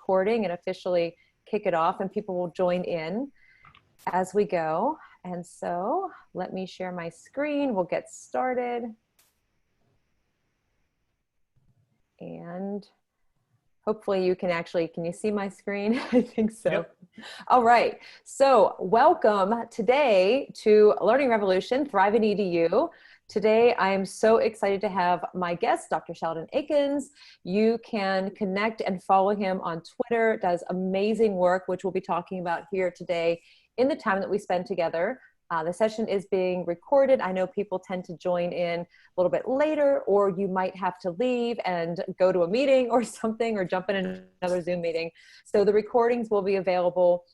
recording and officially kick it off, and people will join in as we go. And so let me share my screen. We'll get started. And hopefully you can you see my screen? I think so. Yep. All right. So welcome today to Learning Revolution, Thrive in EDU. Today, I am so excited to have my guest, Dr. Sheldon Eakins. You can connect and follow him on Twitter, does amazing work, which we'll be talking about here today in the time that we spend together. The session is being recorded. I know people tend to join in a little bit later, or you might have to leave and go to a meeting or something, or jump in another Zoom meeting. So the recordings will be available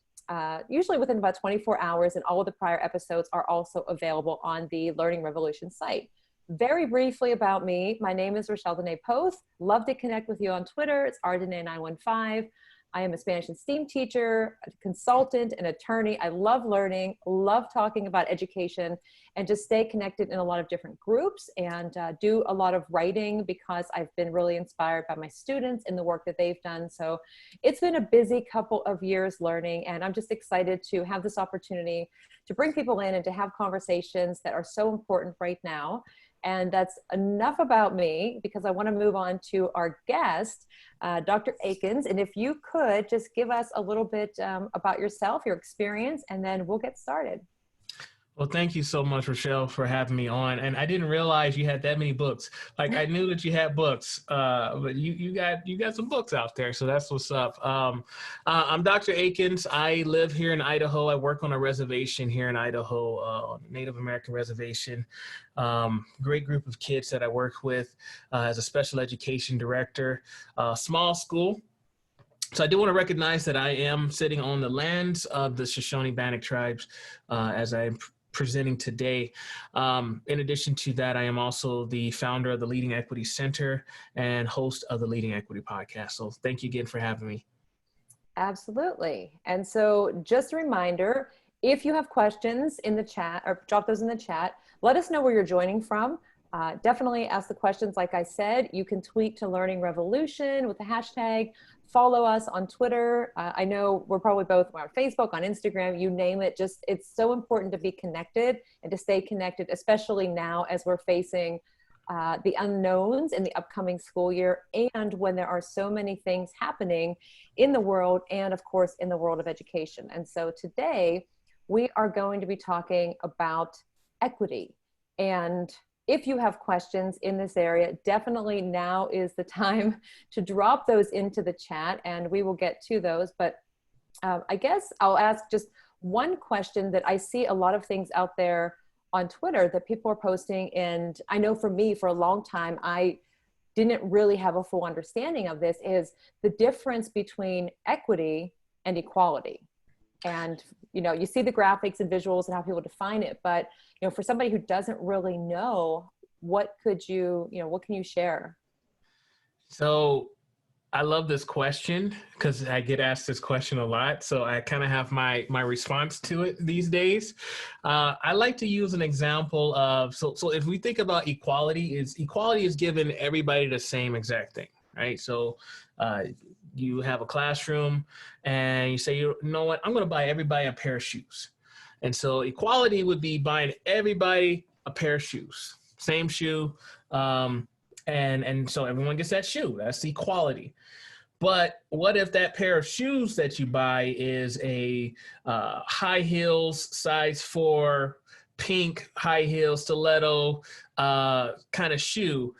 usually within about 24 hours, and all of the prior episodes are also available on the Learning Revolution site. Very briefly about me, my name is Rachelle Dene Poth. Love to connect with you on Twitter. It's rdene915. I am a Spanish and STEAM teacher, a consultant, an attorney. I love learning, love talking about education, and just stay connected in a lot of different groups, and do a lot of writing because I've been really inspired by my students and the work that they've done. So it's been a busy couple of years learning, and I'm just excited to have this opportunity to bring people in and to have conversations that are so important right now. And that's enough about me, because I want to move on to our guest, Dr. Eakins. And if you could just give us a little bit about yourself, your experience, and then we'll get started. Well, thank you so much, Rachelle, for having me on. And I didn't realize you had that many books. Like, I knew that you had books, but you got some books out there. So that's what's up. I'm Dr. Eakins. I live here in Idaho. I work on a reservation here in Idaho, Native American reservation. Great group of kids that I work with as a special education director, small school. So I do want to recognize that I am sitting on the lands of the Shoshone-Bannock tribes as I'm presenting today. In addition to that, I am also the founder of the Leading Equity Center and host of the Leading Equity Podcast. So thank you again for having me. Absolutely. And so just a reminder, if you have questions in the chat, or drop those in the chat, let us know where you're joining from. Definitely ask the questions. Like I said, you can tweet to Learning Revolution with the hashtag. Follow us on Twitter. I know we're probably both on Facebook, on Instagram, you name it. Just, it's so important to be connected and to stay connected, especially now as we're facing the unknowns in the upcoming school year, and when there are so many things happening in the world, and of course in the world of education. And so today we are going to be talking about equity. And if you have questions in this area, definitely now is the time to drop those into the chat, and we will get to those. But I guess I'll ask just one question that I see a lot of things out there on Twitter that people are posting. And I know for me, for a long time, I didn't really have a full understanding of this, is the difference between equity and equality. And, you know, you see the graphics and visuals and how people define it, but, you know, for somebody who doesn't really know, what can you share? So I love this question because I get asked this question a lot. So I kind of have my response to it these days. I like to use an example of, so if we think about equality is giving everybody the same exact thing, right? So you have a classroom and you say, you know what, I'm going to buy everybody a pair of shoes. And so equality would be buying everybody a pair of shoes, same shoe. And so everyone gets that shoe. That's equality. But what if that pair of shoes that you buy is a high heels, size 4, pink high heel stiletto kind of shoe?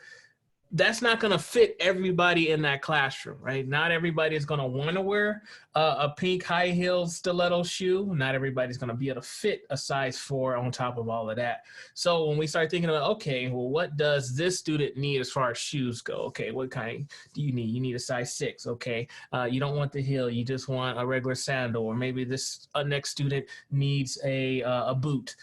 That's not going to fit everybody in that classroom, right? Not everybody is going to want to wear a pink high heel stiletto shoe. Not everybody's going to be able to fit a size 4 on top of all of that. So when we start thinking about, okay, well, what does this student need as far as shoes go? Okay, what kind do you need? You need a size 6. Okay, you don't want the heel. You just want a regular sandal. Or maybe this next student needs a boot.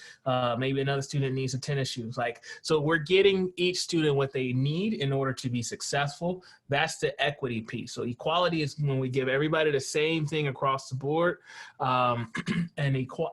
Maybe another student needs a tennis shoes. So we're getting each student what they need in order to be successful. That's the equity piece. So equality is when we give everybody the same thing across the board. And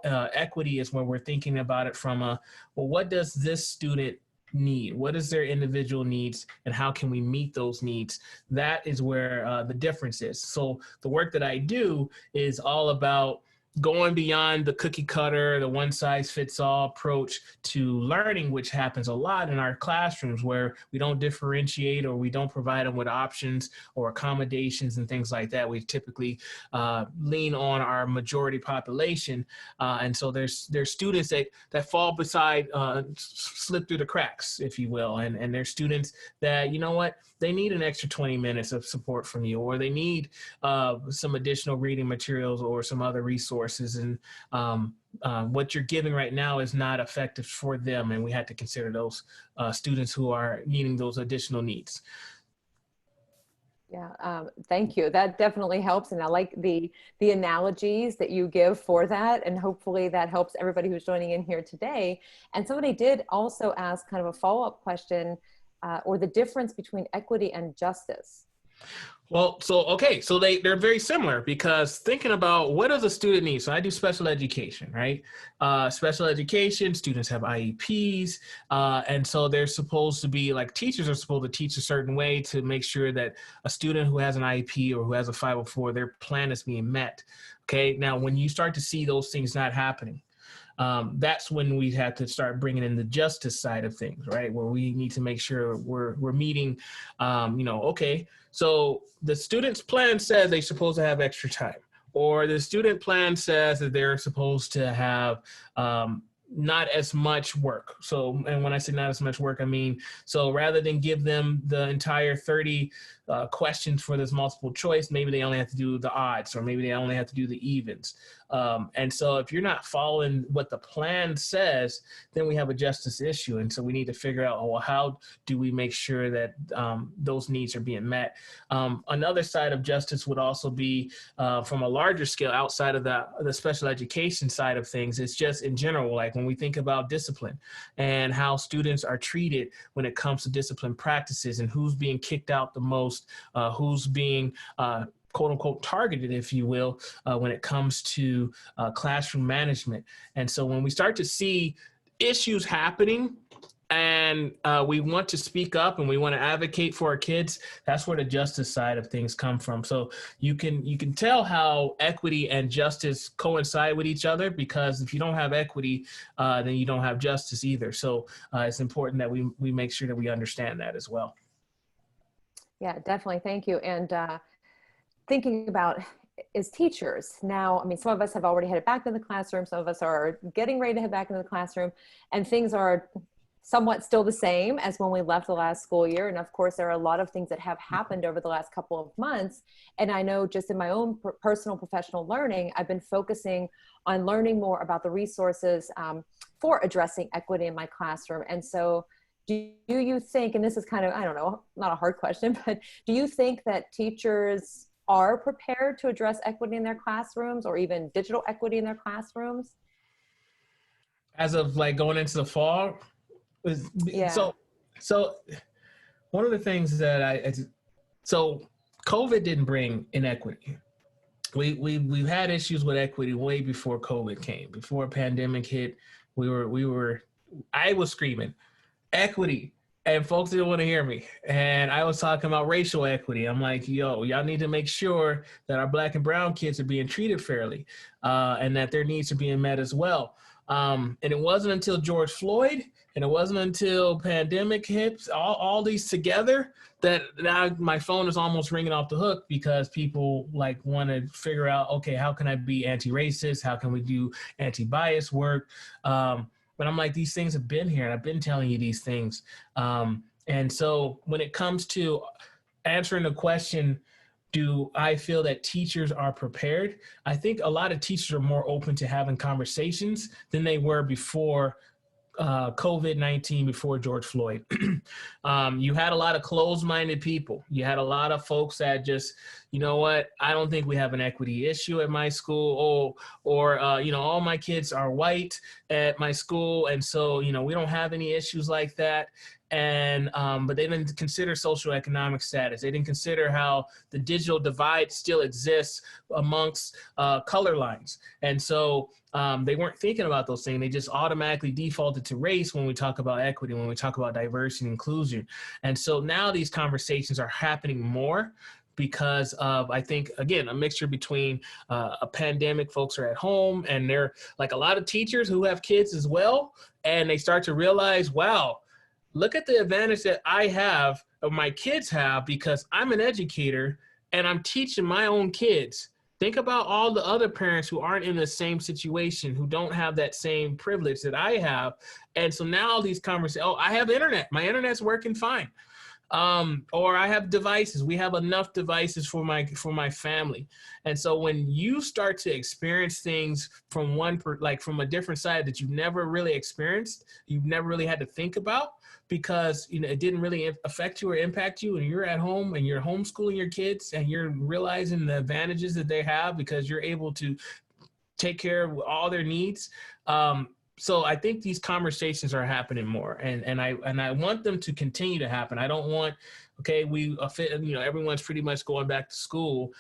equity is when we're thinking about it from well, what does this student need? What is their individual needs, and how can we meet those needs? That is where the difference is. So the work that I do is all about going beyond the cookie cutter, the one size fits all approach to learning, which happens a lot in our classrooms where we don't differentiate or we don't provide them with options or accommodations and things like that. We typically lean on our majority population. And so there's students that fall beside, slip through the cracks, if you will. And there's students that, you know what, they need an extra 20 minutes of support from you, or they need some additional reading materials or some other resources. And what you're giving right now is not effective for them. And we had to consider those students who are needing those additional needs. Yeah, thank you. That definitely helps. And I like the analogies that you give for that. And hopefully that helps everybody who's joining in here today. And somebody did also ask kind of a follow-up question, or the difference between equity and justice. Well, so they're very similar, because thinking about what does a student need? So I do special education, right? Special education, students have IEPs. And so they're supposed to be, like, teachers are supposed to teach a certain way to make sure that a student who has an IEP or who has a 504, their plan is being met. Okay. Now, when you start to see those things not happening, that's when we have to start bringing in the justice side of things, right? Where we need to make sure we're meeting, okay, so the student's plan says they're supposed to have extra time, or the student plan says that they're supposed to have not as much work. So, and when I say not as much work, I mean, so rather than give them the entire 30 questions for this multiple choice, maybe they only have to do the odds, or maybe they only have to do the evens. And so if you're not following what the plan says, then we have a justice issue. And so we need to figure out, well, how do we make sure that those needs are being met? Another side of justice would also be from a larger scale outside of the special education side of things. It's just in general, like when we think about discipline and how students are treated when it comes to discipline practices, and who's being kicked out the most, who's being quote unquote targeted, if you will, when it comes to classroom management. And so when we start to see issues happening, and we want to speak up and we want to advocate for our kids, that's where the justice side of things come from. So you can tell how equity and justice coincide with each other, because if you don't have equity, then you don't have justice either. So it's important that we make sure that we understand that as well. Yeah, definitely. Thank you. And thinking about as teachers now, I mean, some of us have already headed back to the classroom. Some of us are getting ready to head back into the classroom, and things are somewhat still the same as when we left the last school year. And of course, there are a lot of things that have happened over the last couple of months. And I know just in my own personal professional learning, I've been focusing on learning more about the resources for addressing equity in my classroom. And so do you think, and this is kind of, I don't know, not a hard question, but do you think that teachers are prepared to address equity in their classrooms, or even digital equity in their classrooms? As of like going into the fall? Yeah. So one of the things that so COVID didn't bring inequity. We've had issues with equity way before COVID came. Before a pandemic hit, I was screaming equity, and folks didn't want to hear me. And I was talking about racial equity. I'm like, yo, y'all need to make sure that our Black and brown kids are being treated fairly, and that their needs are being met as well. And it wasn't until George Floyd, and it wasn't until pandemic hit, all these together, that now my phone is almost ringing off the hook, because people like want to figure out, okay, how can I be anti-racist? How can we do anti-bias work? But I'm like, these things have been here, and I've been telling you these things. And so when it comes to answering the question, do I feel that teachers are prepared? I think a lot of teachers are more open to having conversations than they were before COVID-19, before George Floyd. You had a lot of closed-minded people. You had a lot of folks that just, you know what, I don't think we have an equity issue at my school, or all my kids are white at my school, and so, we don't have any issues like that. and but they didn't consider socioeconomic status. They didn't consider how the digital divide still exists amongst color lines. And so they weren't thinking about those things. They just automatically defaulted to race when we talk about equity, when we talk about diversity and inclusion. And so now these conversations are happening more because of, I think, again, a mixture between a pandemic, folks are at home, and they're like a lot of teachers who have kids as well, and they start to realize, wow, look at the advantage that I have, or my kids have, because I'm an educator and I'm teaching my own kids. Think about all the other parents who aren't in the same situation, who don't have that same privilege that I have. And so now all these conversations, oh, I have internet. My internet's working fine. Or I have devices. We have enough devices for my family. And so when you start to experience things from from a different side that you've never really experienced, you've never really had to think about, because it didn't really affect you or impact you, and you're at home and you're homeschooling your kids and you're realizing the advantages that they have because you're able to take care of all their needs. So I think these conversations are happening more, and I want them to continue to happen. I don't want, okay, everyone's pretty much going back to school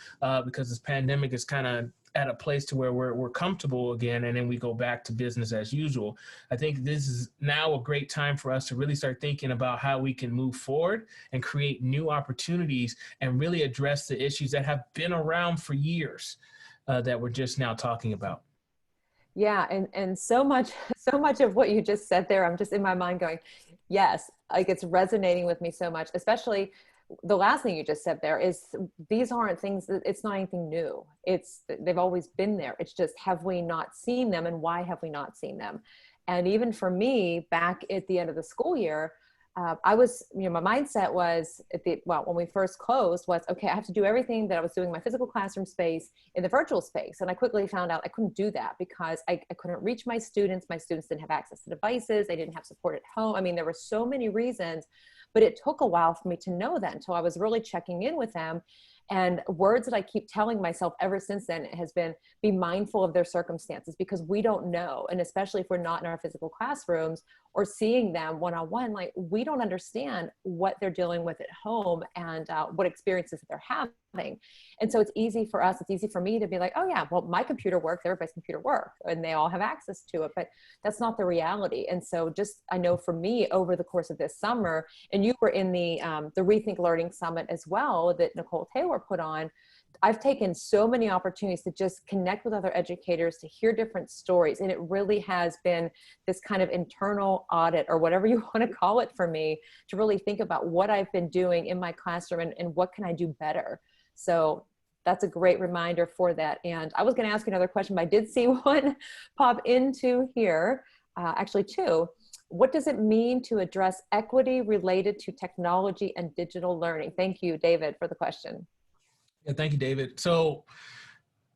because this pandemic is kind of at a place to where we're comfortable again, and then we go back to business as usual. I think this is now a great time for us to really start thinking about how we can move forward and create new opportunities and really address the issues that have been around for years that we're just now talking about. Yeah, and so much of what you just said there, I'm just in my mind going, yes, like it's resonating with me so much, especially the last thing you just said there is these aren't things that, it's not anything new. They've always been there. It's just, have we not seen them, and why have we not seen them? And even for me, back at the end of the school year, I was, my mindset was when we first closed was, okay, I have to do everything that I was doing in my physical classroom space in the virtual space. And I quickly found out I couldn't do that because I couldn't reach my students. My students didn't have access to devices. They didn't have support at home. I mean, there were so many reasons, but it took a while for me to know that until I was really checking in with them. And words that I keep telling myself ever since then has been, be mindful of their circumstances, because we don't know. And especially if we're not in our physical classrooms or seeing them one-on-one, like we don't understand what they're dealing with at home and what experiences that they're having. And so it's easy for us, it's easy for me to be like, oh yeah, well, my computer works, everybody's computer works, and they all have access to it, but that's not the reality. And so just, I know for me over the course of this summer, and you were in the Rethink Learning Summit as well that Nicole Taylor put on, I've taken so many opportunities to just connect with other educators, to hear different stories. And it really has been this kind of internal audit, or whatever you want to call it, for me to really think about what I've been doing in my classroom and what can I do better. So that's a great reminder for that. And I was going to ask you another question, but I did see one pop into here, actually two. What does it mean to address equity related to technology and digital learning? Thank you, David, for the question. Yeah, thank you, David. So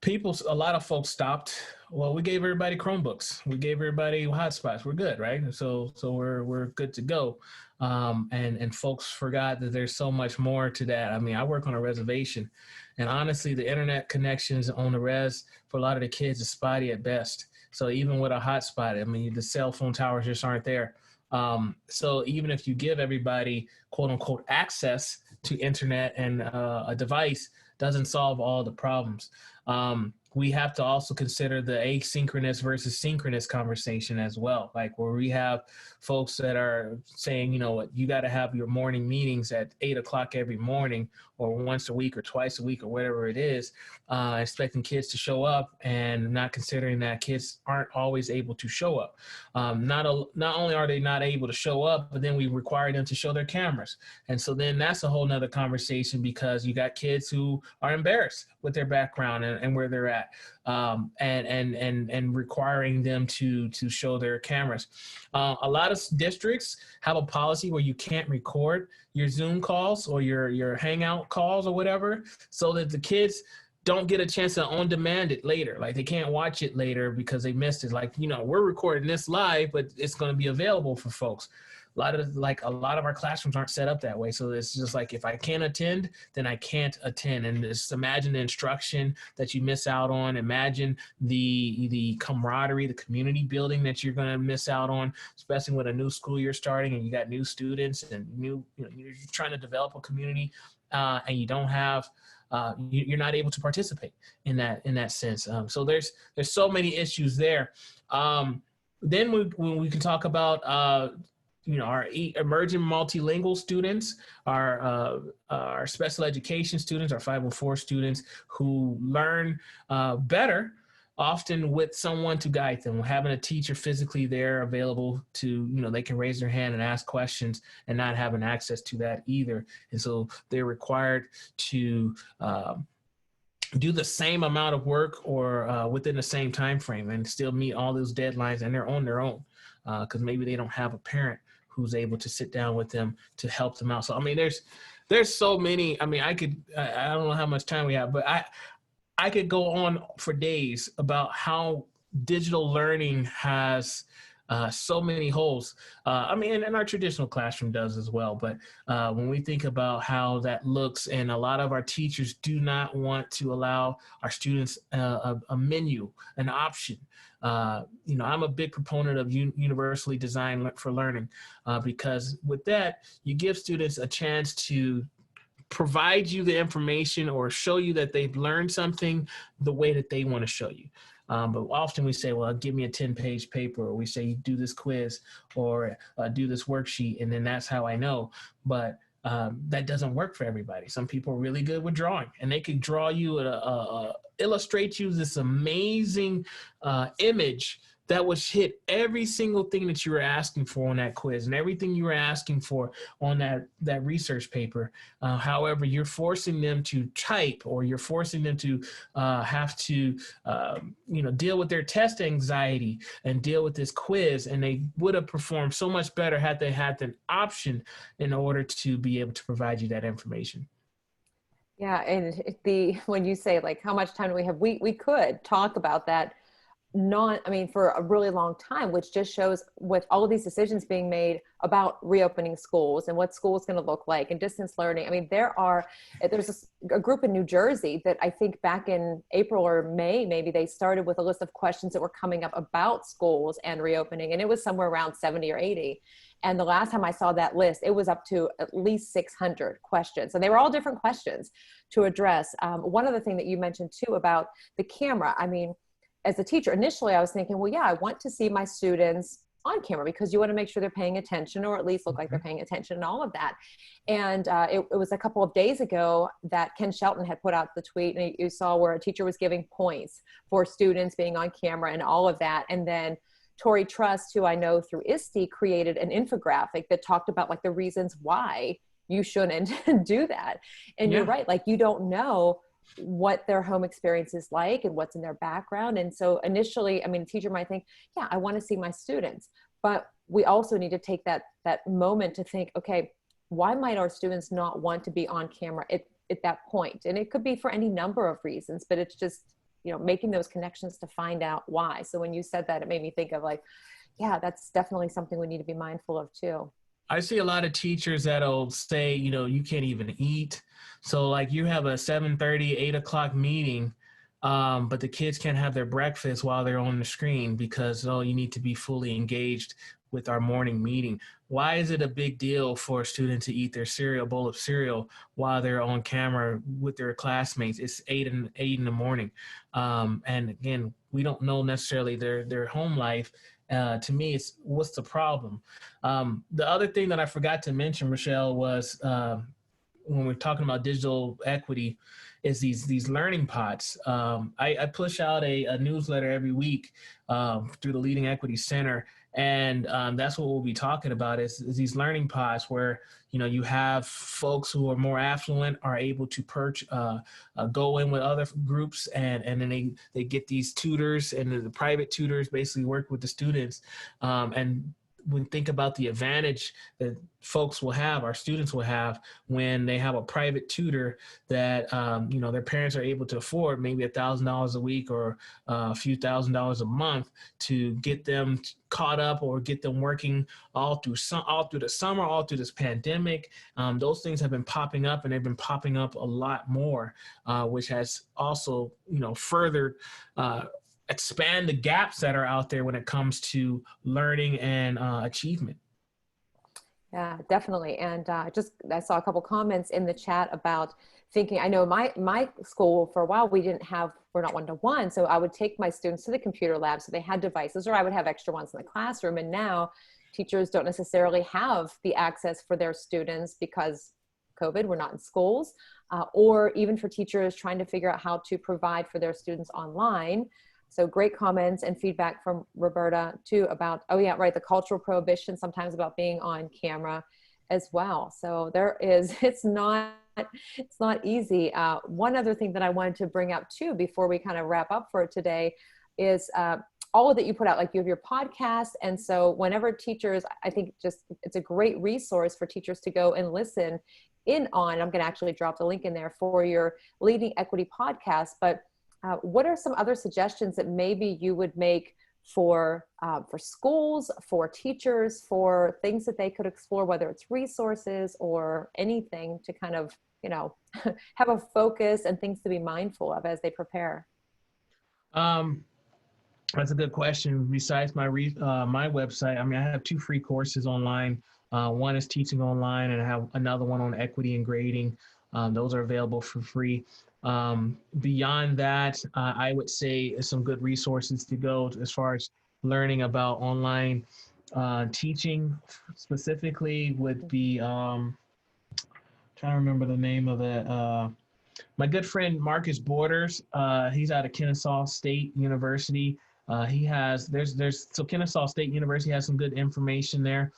a lot of folks stopped. Well, we gave everybody Chromebooks. We gave everybody hotspots. We're good, right? So we're good to go. And folks forgot that there's so much more to that. I mean, I work on a reservation, and honestly, the internet connections on the res for a lot of the kids is spotty at best. So even with a hotspot, I mean, the cell phone towers just aren't there. So even if you give everybody quote unquote access to internet and a device, doesn't solve all the problems. We have to also consider the asynchronous versus synchronous conversation as well. Like where we have folks that are saying, you got to have your morning meetings at 8 o'clock every morning, or once a week or twice a week or whatever it is, expecting kids to show up, and not considering that kids aren't always able to show up. Not only are they not able to show up, but then we require them to show their cameras. And so then that's a whole nother conversation, because you got kids who are embarrassed with their background and where they're at, and requiring them to show their cameras. A lot of districts have a policy where you can't record your Zoom calls or your Hangout calls or whatever, so that the kids don't get a chance to on demand it later. Like they can't watch it later because they missed it. Like, we're recording this live, but it's going to be available for folks. a lot of our classrooms aren't set up that way. So it's just like, if I can't attend, then I can't attend. And just imagine the instruction that you miss out on. Imagine the camaraderie, the community building that you're going to miss out on, especially with a new school year starting and you got new students and you're trying to develop a community, and you don't have, you're not able to participate in that sense. So there's so many issues there. Then we can talk about our emerging multilingual students, our special education students, our 504 students who learn better, often with someone to guide them, having a teacher physically there available to, they can raise their hand and ask questions, and not having access to that either. And so they're required to do the same amount of work or within the same time frame and still meet all those deadlines, and they're on their own because maybe they don't have a parent who's able to sit down with them to help them out. So, I mean, there's so many. I mean, I don't know how much time we have, but I could go on for days about how digital learning has so many holes. I mean, and our traditional classroom does as well. But when we think about how that looks, and a lot of our teachers do not want to allow our students a menu, an option. I'm a big proponent of universally designed for learning because with that, you give students a chance to provide you the information or show you that they've learned something the way that they want to show you. But often we say, well, give me a 10-page paper, or we say, you do this quiz or do this worksheet, and then that's how I know. But that doesn't work for everybody. Some people are really good with drawing, and they can draw you, illustrate you this amazing image that would hit every single thing that you were asking for on that quiz and everything you were asking for on that research paper. However, you're forcing them to type, or you're forcing them to have to, deal with their test anxiety and deal with this quiz. And they would have performed so much better had they had an option in order to be able to provide you that information. Yeah, and when you say like how much time do we have, we could talk about that for a really long time, which just shows with all of these decisions being made about reopening schools and what school is going to look like and distance learning. I mean, there's a group in New Jersey that I think back in April or May, maybe they started with a list of questions that were coming up about schools and reopening. And it was somewhere around 70 or 80. And the last time I saw that list, it was up to at least 600 questions. And they were all different questions to address. One other thing that you mentioned too about the camera, I mean, as a teacher, initially I was thinking, well, yeah, I want to see my students on camera because you want to make sure they're paying attention, or at least look like they're paying attention and all of that. And it was a couple of days ago that Ken Sheldon had put out the tweet, and you saw where a teacher was giving points for students being on camera and all of that. And then Tori Trust, who I know through ISTE, created an infographic that talked about like the reasons why you shouldn't do that. And You're right, like you don't know what their home experience is like and what's in their background. And so initially, I mean, a teacher might think, yeah, I want to see my students, but we also need to take that moment to think, okay, why might our students not want to be on camera at that point? And it could be for any number of reasons, but it's just, making those connections to find out why. So when you said that, it made me think of like, yeah, that's definitely something we need to be mindful of too. I see a lot of teachers that'll say, you can't even eat. So like you have a 7:30, 8 o'clock meeting, but the kids can't have their breakfast while they're on the screen because, you need to be fully engaged with our morning meeting. Why is it a big deal for a student to eat their bowl of cereal while they're on camera with their classmates? It's 8 in the morning. And again, we don't know necessarily their home life. To me, it's what's the problem? The other thing that I forgot to mention, Rachelle, was when we're talking about digital equity, is these learning pots. I push out a newsletter every week through the Leading Equity Center, and that's what we'll be talking about is these learning pots where you have folks who are more affluent are able to go in with other groups, and then they get these tutors, and the private tutors basically work with the students, and we think about the advantage that folks will have, our students will have, when they have a private tutor that their parents are able to afford, maybe $1,000 a week or a few $1,000s a month, to get them caught up or get them working all through the summer, all through this pandemic. Those things have been popping up, and they've been popping up a lot more, which has also further expand the gaps that are out there when it comes to learning and achievement. Yeah, definitely. And I saw a couple comments in the chat about thinking, I know my school for a while, we're not one-to-one. So I would take my students to the computer lab. So they had devices, or I would have extra ones in the classroom. And now teachers don't necessarily have the access for their students because COVID, we're not in schools, or even for teachers trying to figure out how to provide for their students online. So great comments and feedback from Roberta too about, oh yeah, right, the cultural prohibition sometimes about being on camera as well. So it's not easy. One other thing that I wanted to bring up too, before we kind of wrap up for today, is all of that you put out, like you have your podcast. And so whenever teachers, I think it's a great resource for teachers to go and listen in on. I'm going to actually drop the link in there for your Leading Equity podcast. But what are some other suggestions that maybe you would make for schools, for teachers, for things that they could explore, whether it's resources or anything to kind of, have a focus and things to be mindful of as they prepare? That's a good question. Besides my website, I have 2 free courses online. One is teaching online, and I have another one on equity and grading. Those are available for free. Beyond that, I would say some good resources to go as far as learning about online teaching specifically would be, trying to remember the name of it. My good friend Marcus Borders, he's out of Kennesaw State University. So Kennesaw State University has some good information there.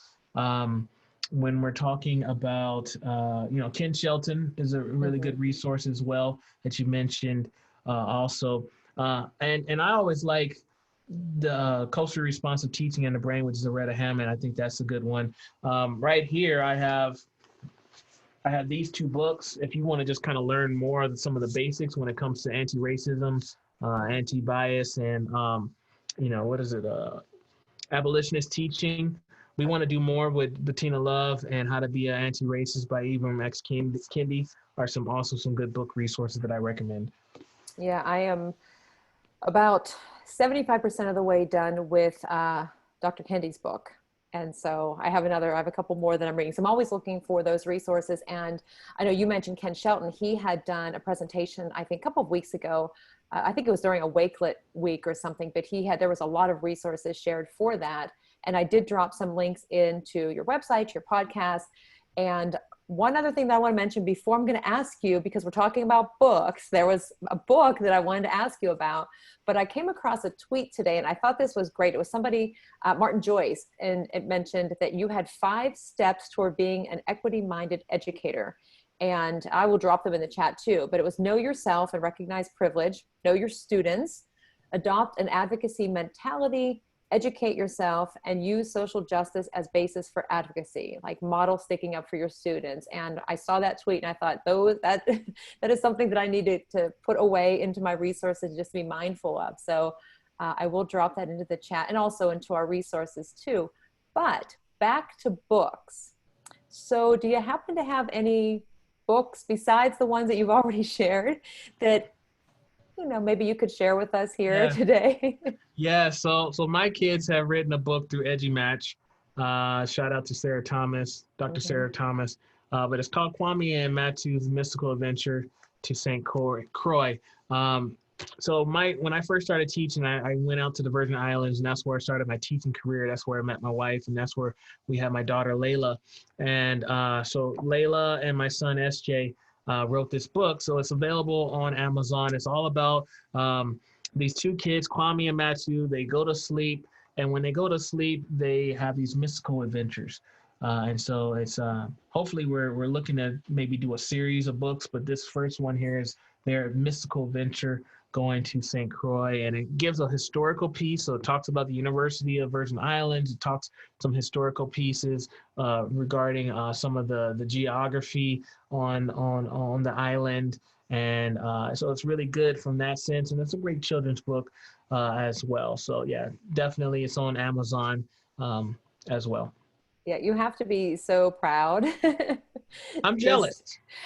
When we're talking about, Ken Shelton is a really good resource as well that you mentioned also. And I always like the Culturally Responsive Teaching and the Brain, which is Loretta Hammond. I think that's a good one. Right here, I have these 2 books. If you want to just kind of learn more of some of the basics when it comes to anti-racism, anti-bias, and, abolitionist teaching. We want to do more with Bettina Love and How to Be an Anti-Racist by Ibram X. Kendi are some good book resources that I recommend. Yeah, I am about 75% of the way done with Dr. Kendi's book. And so I have a couple more that I'm reading. So I'm always looking for those resources. And I know you mentioned Ken Shelton. He had done a presentation, I think a couple of weeks ago. I think it was during a Wakelet week or something, but there was a lot of resources shared for that. And I did drop some links into your website, your podcast. And one other thing that I want to mention before I'm going to ask you, because we're talking about books, there was a book that I wanted to ask you about, but I came across a tweet today and I thought this was great. It was somebody, Martin Joyce, and it mentioned that you had 5 steps toward being an equity-minded educator. And I will drop them in the chat too, but it was know yourself and recognize privilege, know your students, adopt an advocacy mentality, educate yourself, and use social justice as basis for advocacy, like model sticking up for your students. And I saw that tweet and I thought, that is something that I needed to put away into my resources, just to be mindful of. So I will drop that into the chat and also into our resources too. But back to books. So do you happen to have any books besides the ones that you've already shared that maybe you could share with us here today? Yeah, so my kids have written a book through EduMatch. Shout out to Sarah Thomas, Dr. Sarah Thomas. But it's called Kwame and Matthew's Mystical Adventure to St. Croix. So when I first started teaching, I went out to the Virgin Islands, and that's where I started my teaching career. That's where I met my wife, and that's where we had my daughter, Layla. And so Layla and my son, SJ, wrote this book. So it's available on Amazon. It's all about these 2 kids, Kwame and Matthew. They go to sleep, and when they go to sleep, they have these mystical adventures. And so it's hopefully we're looking to maybe do a series of books, but this first one here is their mystical adventure going to St. Croix, and it gives a historical piece. So it talks about the University of Virgin Islands. It talks some historical pieces regarding some of the geography on the island. And so it's really good from that sense. And it's a great children's book as well. So yeah, definitely it's on Amazon as well. Yeah, you have to be so proud. I'm jealous.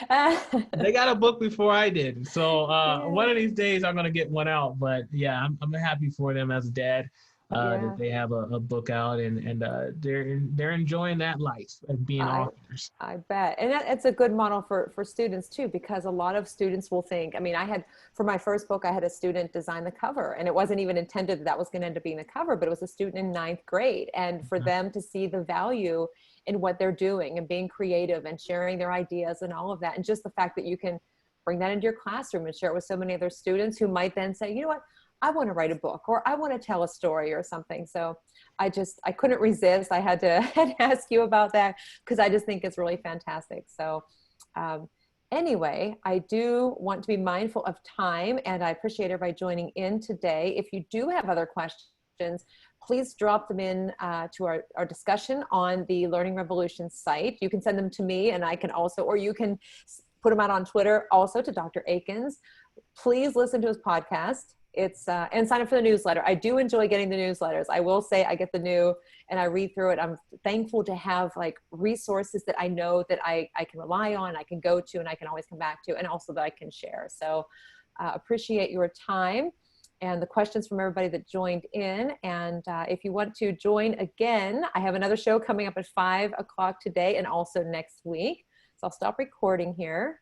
Just They got a book before I did. So one yeah, of these days I'm gonna get one out. But yeah, I'm happy for them as a dad that yeah. they have a book out, and they're enjoying that life of being I authors. I bet. And it's a good model for students too, because a lot of students will think, I mean, for my first book, I had a student design the cover, and it wasn't even intended that that was going to end up being the cover, but it was a student in ninth grade. And for them to see the value in what they're doing and being creative and sharing their ideas and all of that. And just the fact that you can bring that into your classroom and share it with so many other students who might then say, you know what, I want to write a book, or I want to tell a story or something. So I couldn't resist. I had to, had to ask you about that, because I just think it's really fantastic. So anyway, I do want to be mindful of time, and I appreciate everybody joining in today. If you do have other questions, please drop them in to our discussion on the Learning Revolution site. You can send them to me, and I can also, or you can put them out on Twitter also to Dr. Eakins. Please listen to his podcast. And sign up for the newsletter. I do enjoy getting the newsletters. I will say I get the new and I read through it. I'm thankful to have like resources that I know that I can rely on, I can go to, and I can always come back to, and also that I can share. So appreciate your time and the questions from everybody that joined in. And if you want to join again, I have another show coming up at 5 o'clock today and also next week. So I'll stop recording here.